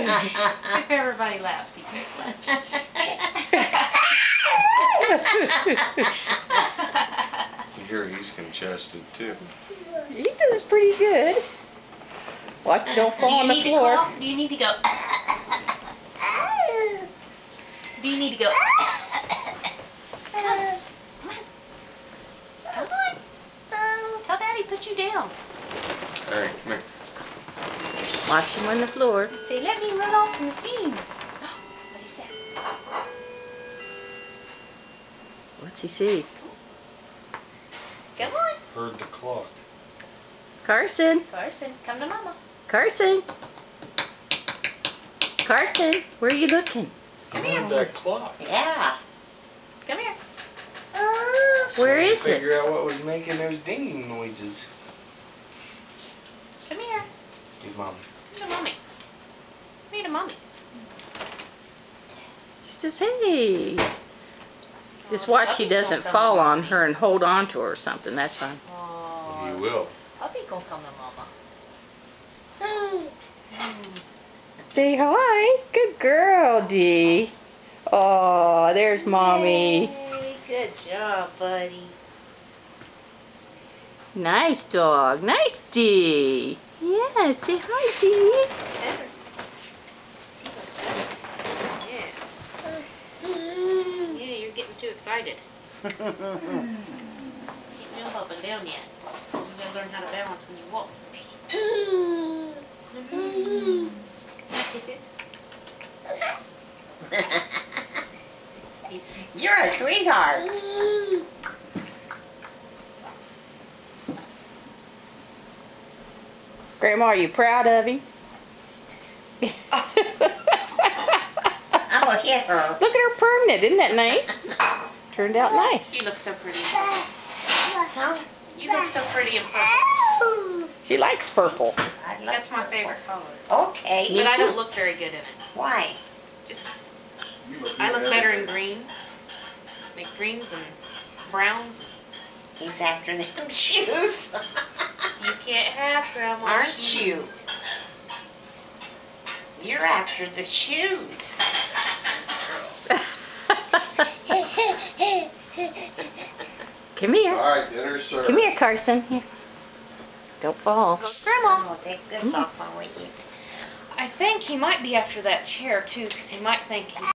If everybody laughs, he laughs. You hear he's congested too. He does pretty good. Watch you don't fall on the floor. Cough? Do you need to go? Do you need to go? Come on. Tell Daddy put you down. Alright, come here. Watch him on the floor. Say, let me run off some steam. What is that? What's he see? Come on. Heard the clock. Carson. Carson, come to Mama. Carson. Carson, where are you looking? Come I here. heard that clock. Yeah. Come here. Where is it? Figure out what was making those dinging noises. Come here. Give Mom. Come to Mommy. Come here to Mommy. She says, hey. Just Oh, watch he puppy's doesn't gonna come fall to on Mommy. her and hold on to her or something. That's fine. Oh, You will. Puppy gonna come to Mama. Say hi. Good girl, Dee. Oh, there's Mommy. Yay, good job, buddy. Nice dog. Nice Dee. Yeah, say hi, Dee. Better. Yeah, you're getting too excited. Can't jump up and down yet. You gotta learn how to balance when you walk first. Kisses. He's You're a sweetheart. Grandma, are you proud of him? I'm gonna hit her. Look at her permanent. Isn't that nice? Turned out nice. You look so pretty. Huh? You look so pretty in purple. She likes purple. I love That's my purple. favorite color. Okay. But I don't look very good in it. Why? Just, I look better in green. Like greens and browns. He's after them shoes. You can't have grandma's Aren't shoes. You're after the shoes. Come here. Alright, dinner's served. Come here, Carson. Here. Don't fall. Go, Grandma. I'll take this off while we eat. I think he might be after that chair too, because he might think he